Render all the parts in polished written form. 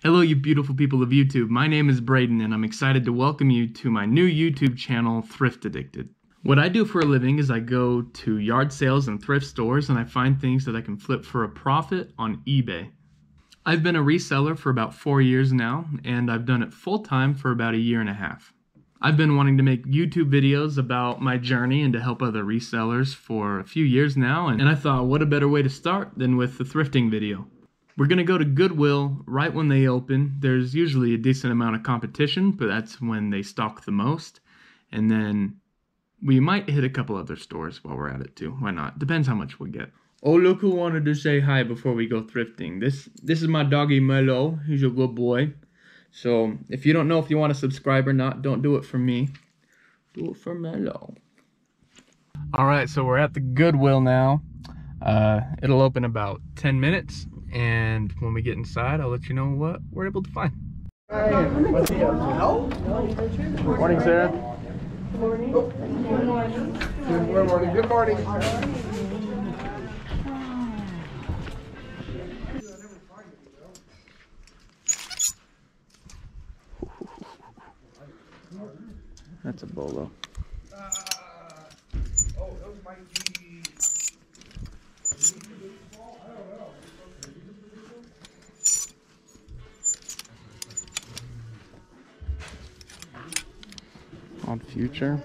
Hello, you beautiful people of YouTube. My name is Braden, and I'm excited to welcome you to my new YouTube channel, Thrift Addicted. What I do for a living is I go to yard sales and thrift stores, and I find things that I can flip for a profit on eBay. I've been a reseller for about 4 years now, and I've done it full-time for about 1.5 years. I've been wanting to make YouTube videos about my journey and to help other resellers for a few years now, and I thought, what a better way to start than with the thrifting video. We're going to go to Goodwill right when they open. There's usually a decent amount of competition, but that's when they stock the most. And then we might hit a couple other stores while we're at it too. Why not? Depends how much we get. Oh, look who wanted to say hi before we go thrifting. This is my doggy Melo. He's a good boy. So if you don't know if you want to subscribe or not, don't do it for me. Do it for Melo. Alright, so we're at the Goodwill now. It'll open about 10 minutes. And when we get inside, I'll let you know what we're able to find. Morning, Sarah. Good morning. Good morning. Good morning. That's a bolo. Oh, those might be. On Future.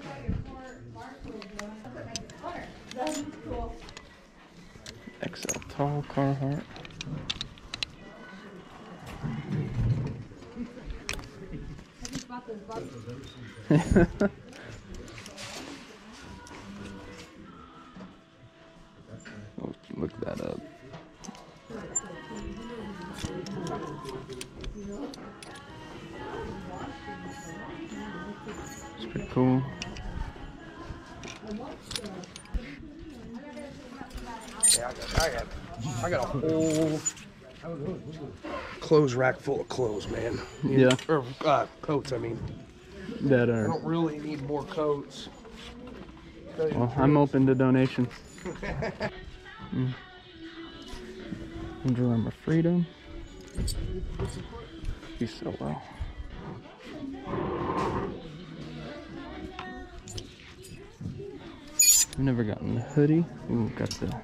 XL Tall Carhartt. Look that up. It's pretty cool. Yeah, I got a whole clothes rack full of clothes, man. Yeah. Or coats, I mean. That I are. don't really need more coats. Well, I'm open to donations. Under Armour Freedom. You so well. I've never gotten the hoodie. Ooh, got the.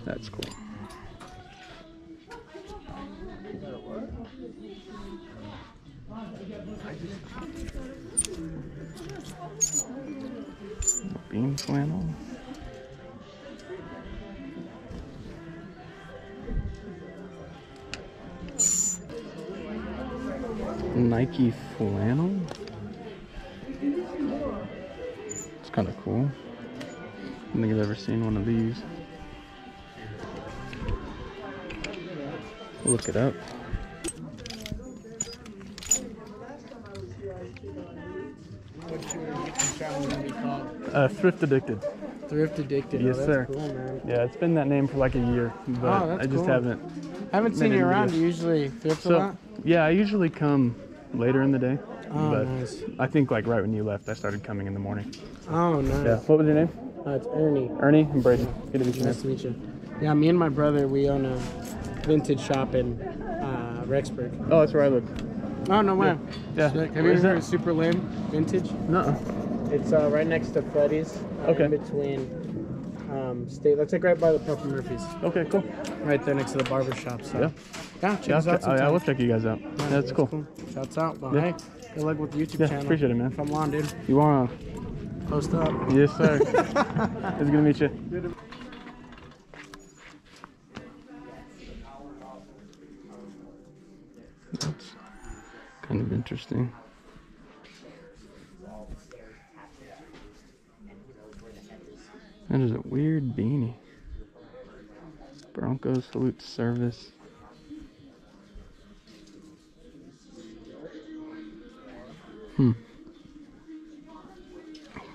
That's cool. Beanie flannel. Nike flannel. It's kind of cool. I don't think I've ever seen one of these. Look it up. What's your YouTube channel gonna be called? Thrift Addicted. Thrift Addicted. Yes, oh, that's sir. Cool, man. Yeah, it's been that name for like a year, but that's I just cool. haven't seen you around. Do you usually thrift a lot? Yeah, I usually come later in the day. Oh, but nice. I think like right when you left, I started coming in the morning. Oh, nice. Yeah. What was your name? It's Ernie. Ernie and Brady. Good to meet you. Nice to meet you. Yeah, me and my brother, we own a vintage shop in Rexburg. Oh, that's where I live. Oh, no way. Yeah. Sick. Have you ever heard of Super Lame Vintage? Nuh-uh. It's right next to Freddy's. Okay. In between State. That's like right by the Papa Murphy's. Okay, cool. Right there next to the barber shop. So. Yeah. Yeah, check us out I sometime. will check you guys out. Yeah, that's cool. Shouts out. Well, Yeah. hey, good luck with the YouTube Yeah, channel. appreciate it, man. Come on, dude. You want Post up. to? Yes, sir. It's good to meet you. That's kind of interesting. That is a weird beanie. Broncos salute service.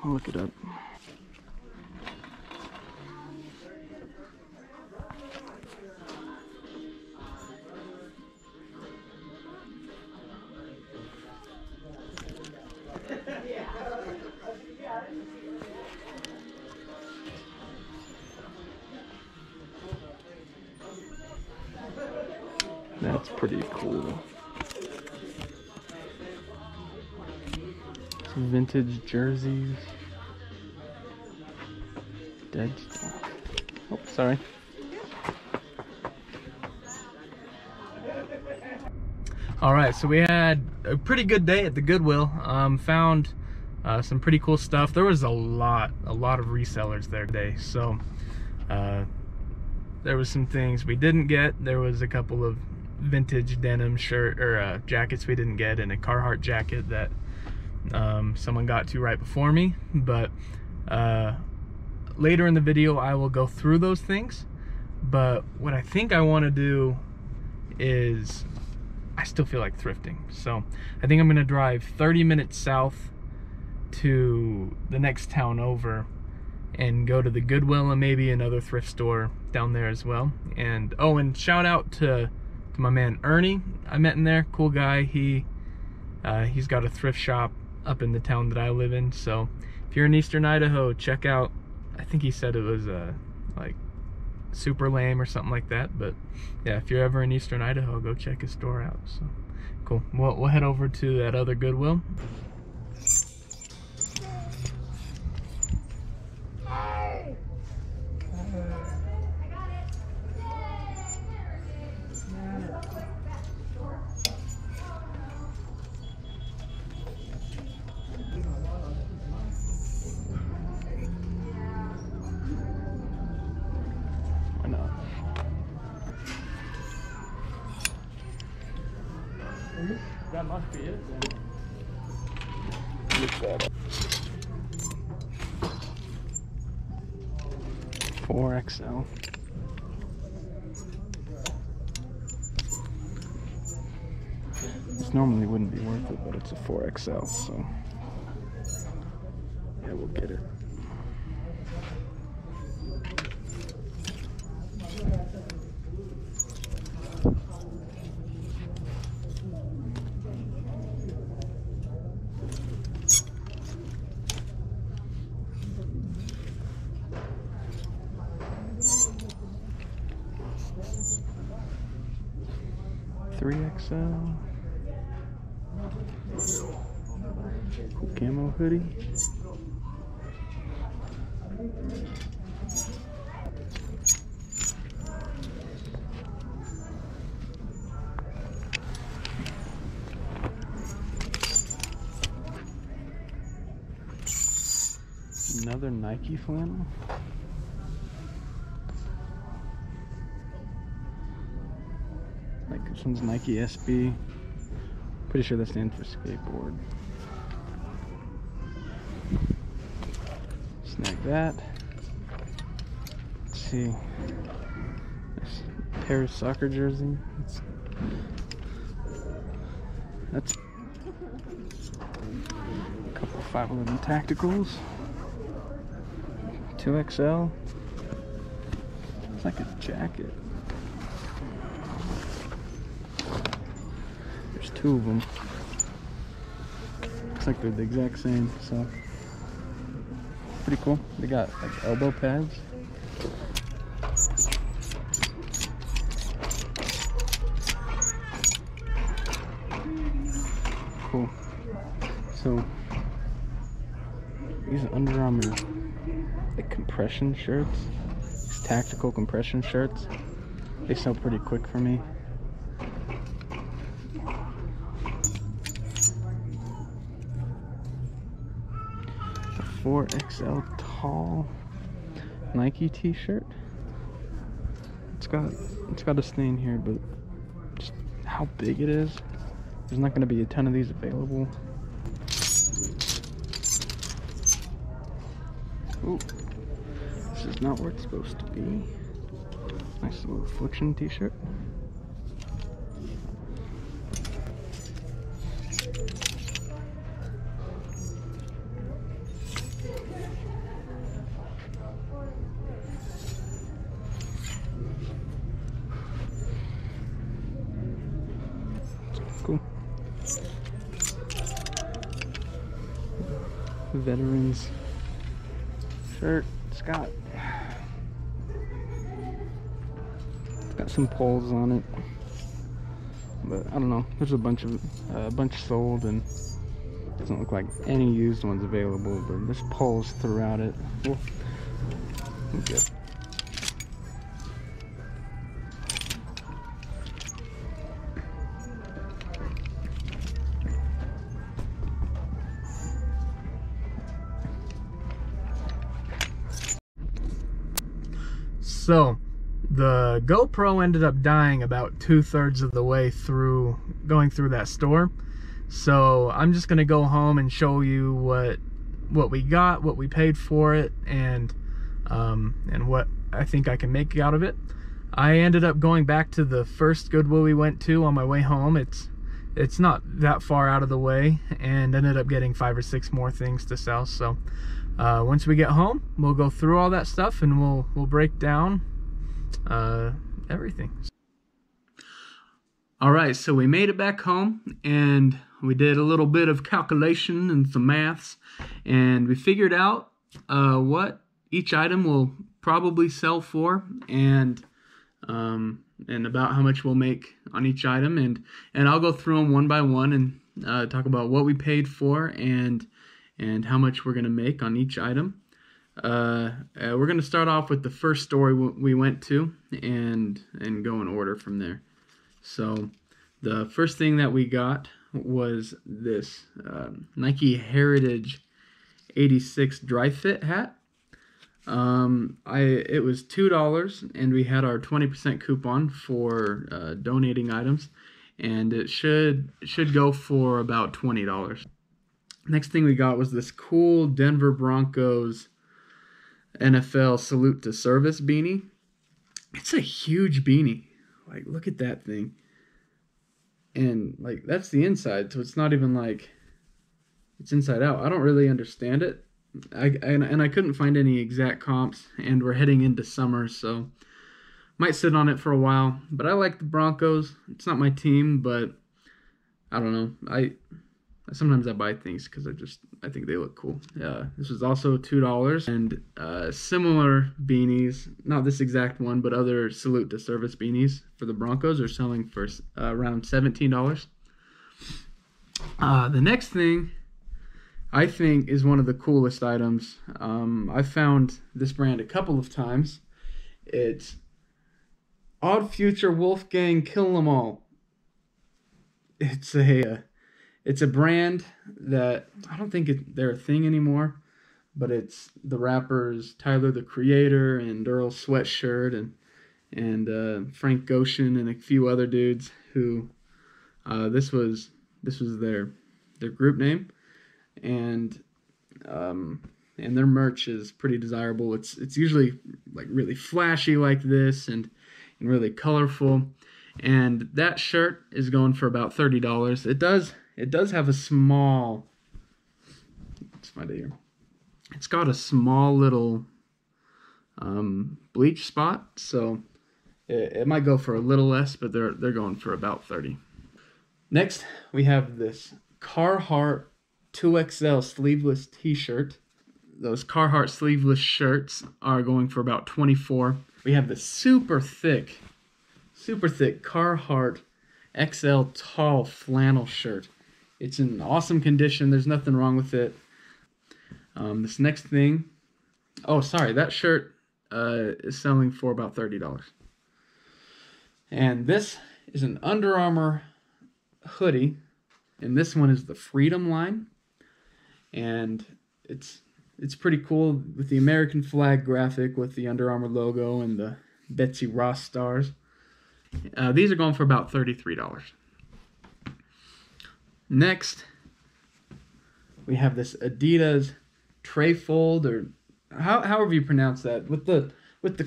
I'll look it up. That's pretty cool. Some vintage jerseys. Dead stock. Oh, sorry. All right, so we had a pretty good day at the Goodwill. Found some pretty cool stuff. There was a lot of resellers there today. So there was some things we didn't get. There was a couple of vintage denim shirt or jackets we didn't get, and a Carhartt jacket that someone got to right before me. But later in the video, I will go through those things. But what I think I want to do is, I still feel like thrifting. So I think I'm gonna drive 30 minutes south to the next town over and go to the Goodwill and maybe another thrift store down there as well. And oh, and shout out to my man Ernie. I met in there, cool guy. He's got a thrift shop up in the town that I live in. So if you're in Eastern Idaho, check out, I think he said it was like Super Lame or something like that. But yeah, if you're ever in Eastern Idaho, go check his store out. So cool. We'll head over to that other Goodwill. That must be it then. Look that up. 4XL. This normally wouldn't be worth it, but it's a 4XL, so yeah, we'll get it. XL. Camo hoodie. Another Nike flannel. Like this one's Nike SB. Pretty sure that stands for skateboard. Snag that. Let's see. There's a pair of soccer jersey. That's a couple 511 tacticals. 2XL. It's like a jacket. There's two of them. Looks like they're the exact same, so pretty cool. They got like elbow pads. Cool. So these are Under Armour like compression shirts. These tactical compression shirts. They sell pretty quick for me. A 4XL tall Nike t-shirt. It's got a stain here, but just how big it is. There's not going to be a ton of these available. Ooh, this is not where it's supposed to be. Nice little Affliction t-shirt. Cool. Veterans shirt. It's got some poles on it. but I don't know. There's a bunch sold, and doesn't look like any used ones available. But there's poles throughout it. We'll get. So, the GoPro ended up dying about 2/3 of the way through going through that store. So I'm just gonna go home and show you what we got, what we paid for it, and what I think I can make out of it. I ended up going back to the first Goodwill we went to on my way home. It's not that far out of the way, and ended up getting 5 or 6 more things to sell. So once we get home, we'll go through all that stuff and we'll break down everything. All right, so we made it back home and we did a little bit of calculation and some maths, and we figured out what each item will probably sell for, and about how much we'll make on each item, and I'll go through them one by one and talk about what we paid for and how much we're gonna make on each item. We're gonna start off with the first store we went to and go in order from there. So the first thing that we got was this Nike Heritage 86 dry fit hat. It was $2, and we had our 20% coupon for donating items, and it should go for about $20. Next thing we got was this cool Denver Broncos NFL Salute to Service beanie. It's a huge beanie. Like, look at that thing. And like, that's the inside, so it's not even like it's inside out. I don't really understand it. I couldn't find any exact comps, and we're heading into summer, so might sit on it for a while. But I like the Broncos. It's not my team, but I don't know. Sometimes I buy things because I think they look cool. This was also $2, and similar beanies, not this exact one, but other Salute to Service beanies for the Broncos are selling for around $17. The next thing I think is one of the coolest items. I found this brand a couple of times. It's Odd Future Wolfgang Kill 'Em All. It's a brand that I don't think they're a thing anymore, but it's the rappers Tyler the Creator and Earl Sweatshirt and Frank Goshen and a few other dudes who this was their group name, and their merch is pretty desirable. It's usually like really flashy like this and really colorful, and that shirt is going for about $30. It does have a small, let's find it here. It's got a small little bleach spot, so it might go for a little less, but they're going for about $30. Next, we have this Carhartt 2XL sleeveless t-shirt. Those Carhartt sleeveless shirts are going for about $24. We have the super thick Carhartt XL tall flannel shirt. It's in awesome condition. There's nothing wrong with it. This next thing, oh, sorry, that shirt is selling for about $30. And this is an Under Armour hoodie, and this one is the Freedom line, and it's pretty cool with the American flag graphic with the Under Armour logo and the Betsy Ross stars. These are going for about $33. Next, we have this Adidas Trefold, or however you pronounce that, with the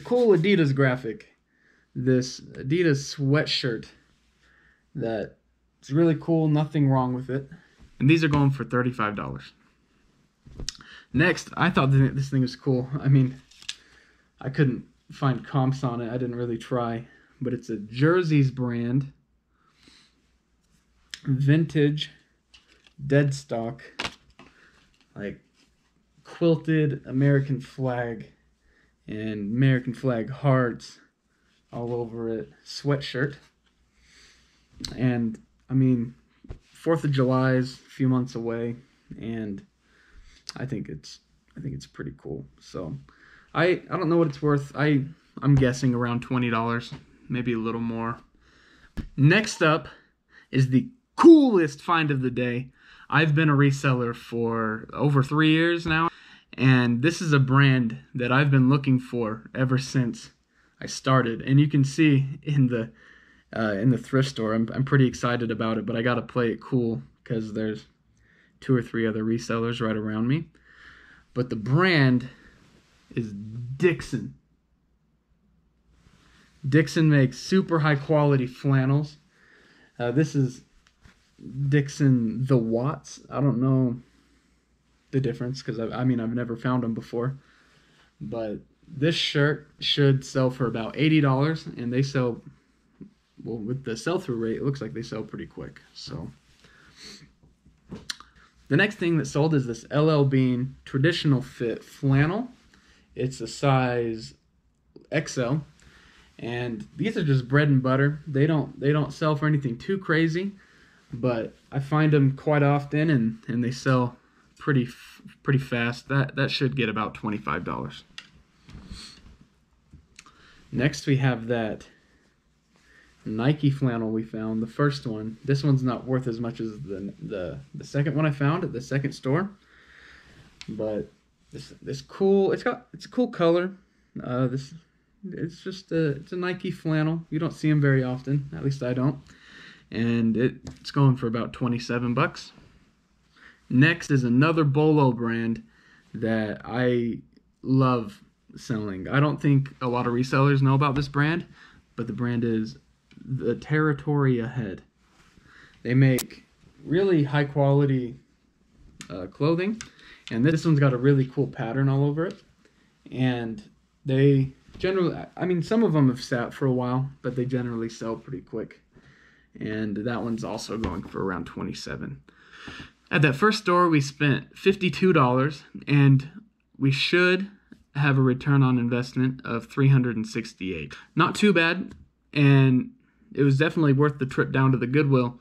cool Adidas graphic. This Adidas sweatshirt that is really cool, nothing wrong with it. And these are going for $35. Next, I thought this thing was cool. I mean, I couldn't find comps on it. I didn't really try, but it's a Jerseys brand. Vintage dead stock, like quilted American flag and American flag hearts all over it sweatshirt, And I mean, 4th of July is a few months away, and I think it's pretty cool. So I don't know what it's worth. I'm guessing around $20, maybe a little more. Next up is the coolest find of the day. I've been a reseller for over 3 years now, and this is a brand that I've been looking for ever since I started. And you can see in the thrift store, I'm pretty excited about it, but I gotta play it cool because there's 2 or 3 other resellers right around me. But the brand is Dixon. Dixon makes super high quality flannels. This is Dixon the Watts. I don't know the difference because I've never found them before. But this shirt should sell for about $80, and they sell, well, with the sell-through rate, it looks like they sell pretty quick. So the next thing that sold is this LL Bean traditional fit flannel. It's a size XL. And these are just bread and butter. They don't sell for anything too crazy, but I find them quite often, and they sell pretty fast. That should get about $25. Next we have that Nike flannel we found, the first one. This one's not worth as much as the second one I found at the second store, but this cool. It's a cool color. It's a Nike flannel. You don't see them very often, at least I don't. And it's going for about 27 bucks. Next is another Polo brand that I love selling. I don't think a lot of resellers know about this brand, but the brand is the Territory Ahead. They make really high quality clothing, and this one's got a really cool pattern all over it. And they generally, some of them have sat for a while, but they generally sell pretty quick. And that one's also going for around 27. At that first store, we spent $52, and we should have a return on investment of $368. Not too bad, and it was definitely worth the trip down to the Goodwill,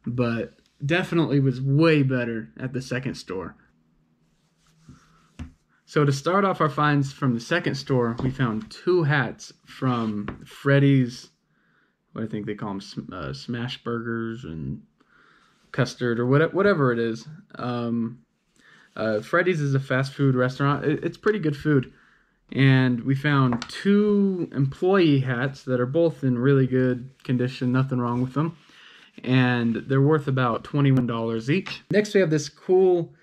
but definitely was way better at the second store. So to start off our finds from the second store, we found 2 hats from Freddy's, what I think they call them, smash burgers and custard or whatever it is. Freddy's is a fast food restaurant. It's pretty good food. And we found 2 employee hats that are both in really good condition, nothing wrong with them. And they're worth about $21 each. Next we have this cool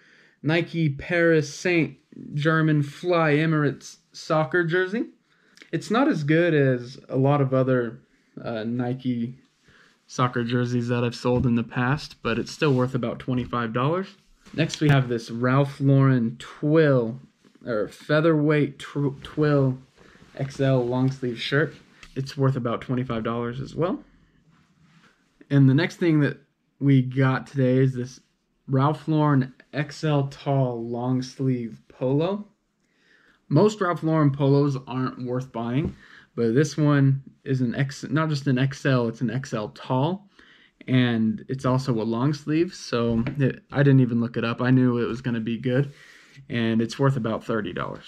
Nike Paris Saint Germain Fly Emirates soccer jersey. It's not as good as a lot of other Nike soccer jerseys that I've sold in the past, but it's still worth about $25. Next we have this Ralph Lauren twill, or featherweight twill XL long sleeve shirt. It's worth about $25 as well. And the next thing that we got today is this Ralph Lauren XL tall long sleeve polo. Most Ralph Lauren polos aren't worth buying, but this one is not just an XL, it's an XL tall, and it's also a long sleeve, so I didn't even look it up. I knew it was going to be good, and it's worth about $30.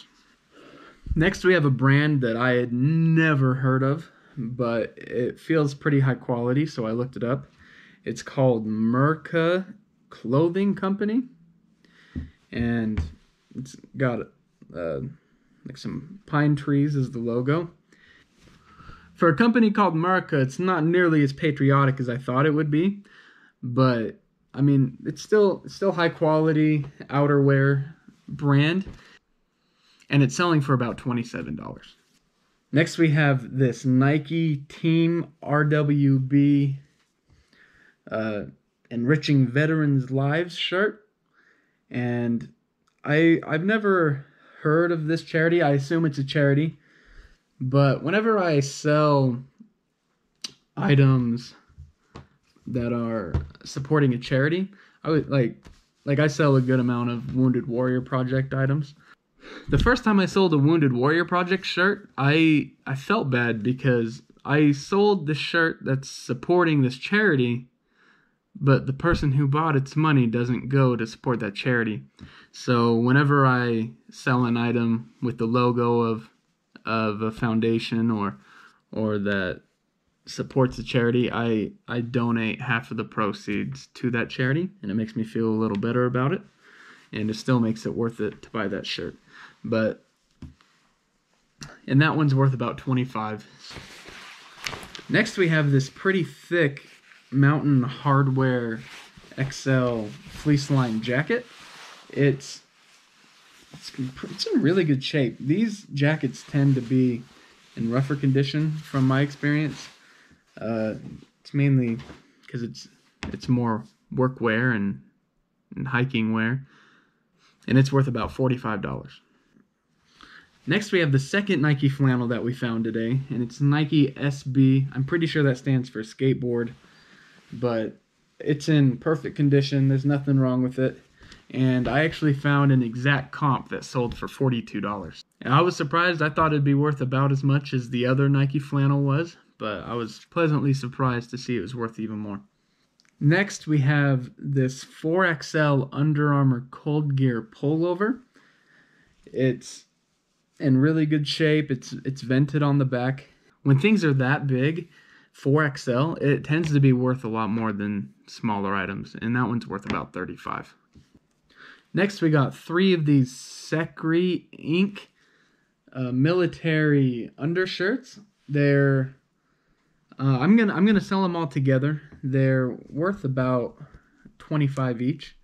Next we have a brand that I had never heard of, but it feels pretty high quality, so I looked it up. It's called Murka Clothing Company, and it's got like some pine trees as the logo. For a company called Murka, it's not nearly as patriotic as I thought it would be, but I mean, it's still high quality outerwear brand, and it's selling for about $27. Next we have this Nike Team RWB Enriching Veterans Lives shirt, and I've never heard of this charity. I assume it's a charity, but whenever I sell items that are supporting a charity, I would like I sell a good amount of Wounded Warrior Project items. The first time I sold a Wounded Warrior Project shirt, I felt bad because I sold the shirt that's supporting this charity but the person who bought its money doesn't go to support that charity. So whenever I sell an item with the logo of a foundation or that supports a charity, I donate half of the proceeds to that charity, and it makes me feel a little better about it, and it still makes it worth it to buy that shirt. And that one's worth about $25. Next we have this pretty thick Mountain Hardwear XL fleece lined jacket. It's in really good shape. These jackets tend to be in rougher condition from my experience. It's mainly because it's more work wear and hiking wear, and it's worth about $45. Next we have the second Nike flannel that we found today, and it's Nike SB. I'm pretty sure that stands for skateboard, but it's in perfect condition. There's nothing wrong with it. And I actually found an exact comp that sold for $42. And I was surprised. I thought it'd be worth about as much as the other Nike flannel was, but I was pleasantly surprised to see it was worth even more. Next, we have this 4XL Under Armour Cold Gear Pullover. It's in really good shape. It's vented on the back. When things are that big, 4XL, it tends to be worth a lot more than smaller items, and that one's worth about $35. Next, we got 3 of these Secre Ink military undershirts. They're I'm gonna sell them all together. They're worth about $25 each,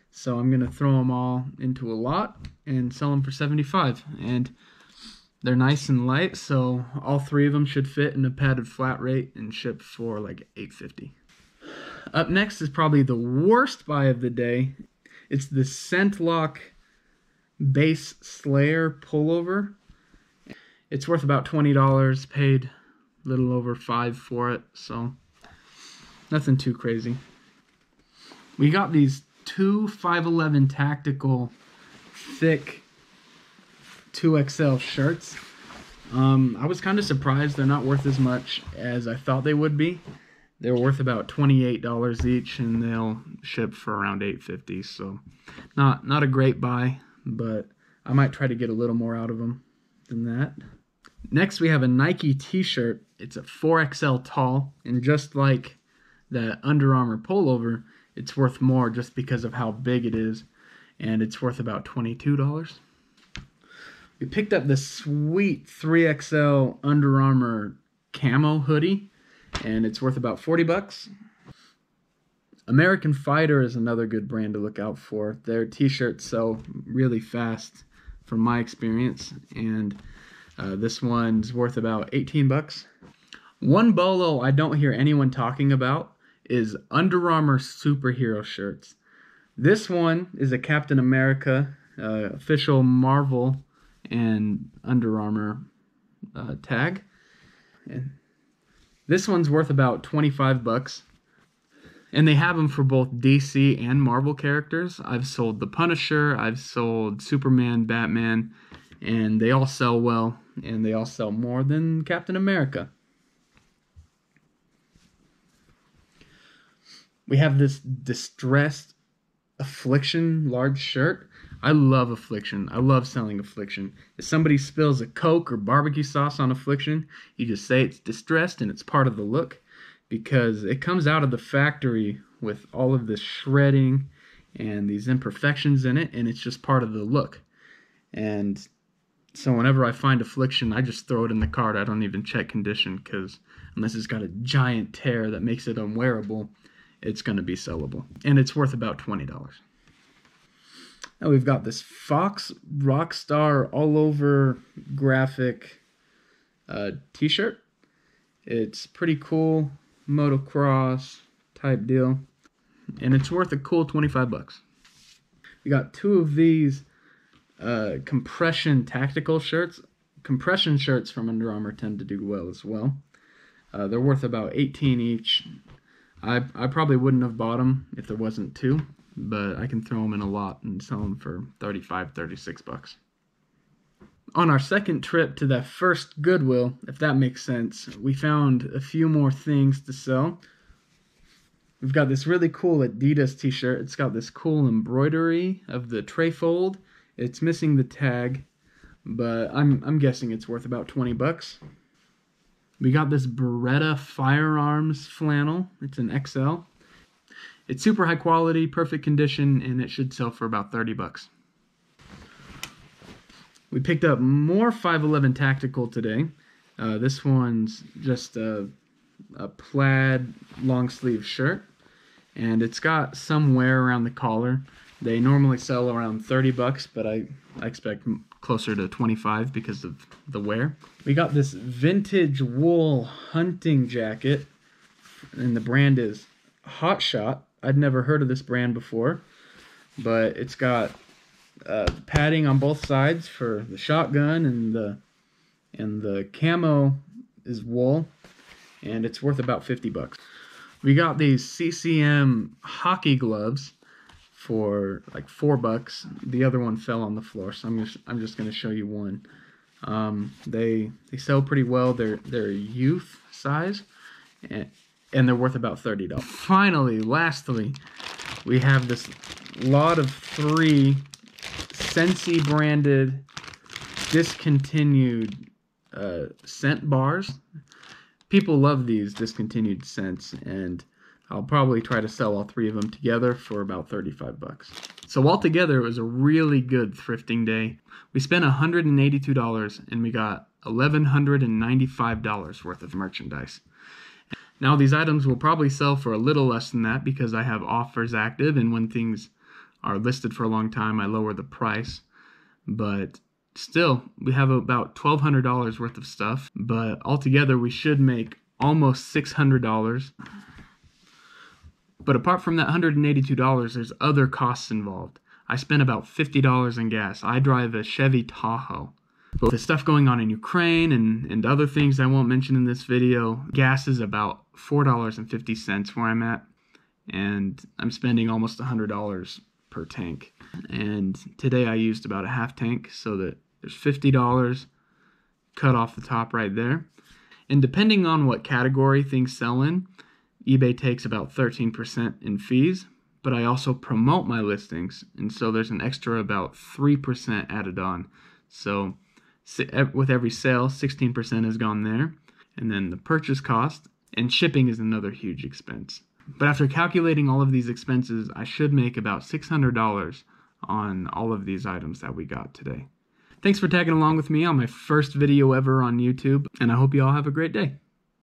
so I'm gonna throw them all into a lot and sell them for $75. And they're nice and light, so all 3 of them should fit in a padded flat rate and ship for like $8.50. Up next is probably the worst buy of the day. It's the Scentlock Base Slayer Pullover. It's worth about $20. Paid a little over $5 for it, so nothing too crazy. We got these 2 511 tactical thick 2XL shirts. I was kind of surprised they're not worth as much as I thought they would be. They're worth about $28 each, and they'll ship for around $8.50. So not a great buy, but I might try to get a little more out of them than that. Next, we have a Nike t-shirt. It's a 4XL tall, and just like that Under Armour pullover, it's worth more just because of how big it is, and it's worth about $22. We picked up this sweet 3XL Under Armour Camo Hoodie, and it's worth about $40. American Fighter is another good brand to look out for. Their t-shirts sell really fast from my experience, and this one's worth about $18. One bolo I don't hear anyone talking about is Under Armour superhero shirts. This one is a Captain America official Marvel and Under Armour tag, and this one's worth about $25, and they have them for both DC and Marvel characters. I've sold the Punisher, I've sold Superman, Batman, and they all sell well, and they all sell more than Captain America. We have this distressed Affliction large shirt. I love Affliction. I love selling Affliction. If somebody spills a Coke or barbecue sauce on Affliction, you just say it's distressed and it's part of the look, because it comes out of the factory with all of this shredding and these imperfections in it, and it's just part of the look. And so whenever I find Affliction, I just throw it in the cart. I don't even check condition, because unless it's got a giant tear that makes it unwearable, it's going to be sellable. And it's worth about $20. Now we've got this Fox Rockstar all over graphic t-shirt. It's pretty cool, motocross type deal, and it's worth a cool $25. We got 2 of these compression tactical shirts. Compression shirts from Under Armour tend to do well as well. They're worth about $18 each. I probably wouldn't have bought them if there wasn't 2, but I can throw them in a lot and sell them for $35, $36. On our second trip to that first Goodwill, if that makes sense, we found a few more things to sell. We've got this really cool Adidas t-shirt. It's got this cool embroidery of the tray fold. It's missing the tag, but I'm guessing it's worth about 20 bucks. We got this Beretta Firearms flannel. It's an XL. It's super high quality, perfect condition, and it should sell for about 30 bucks. We picked up more 511 Tactical today. This one's just a plaid long sleeve shirt, and it's got some wear around the collar. They normally sell around 30 bucks, but I expect closer to 25 because of the wear. We got this vintage wool hunting jacket, and the brand is Hot Shot. I'd never heard of this brand before, but it's got padding on both sides for the shotgun, and the camo is wool, and it's worth about 50 bucks. We got these CCM hockey gloves for like 4 bucks. The other one fell on the floor, so I'm just gonna show you one. They sell pretty well. They're youth size, and they're worth about $30. Finally, lastly, we have this lot of 3 Scentsy branded discontinued scent bars. People love these discontinued scents, and I'll probably try to sell all 3 of them together for about 35 bucks. So altogether, it was a really good thrifting day. We spent $182 and we got $1,195 worth of merchandise. Now these items will probably sell for a little less than that because I have offers active, and when things are listed for a long time, I lower the price. But still, we have about $1,200 worth of stuff, but altogether we should make almost $600. But apart from that $182, there's other costs involved. I spent about $50 in gas. I drive a Chevy Tahoe. But with the stuff going on in Ukraine and other things I won't mention in this video, gas is about $4.50 where I'm at, and I'm spending almost $100 per tank. And today I used about a half tank, so that there's $50 cut off the top right there. And depending on what category things sell in, eBay takes about 13% in fees, but I also promote my listings, and so there's an extra about 3% added on. So with every sale, 16% has gone there, and then the purchase cost and shipping is another huge expense. But after calculating all of these expenses, I should make about $600 on all of these items that we got today. Thanks for tagging along with me on my first video ever on YouTube, and I hope you all have a great day.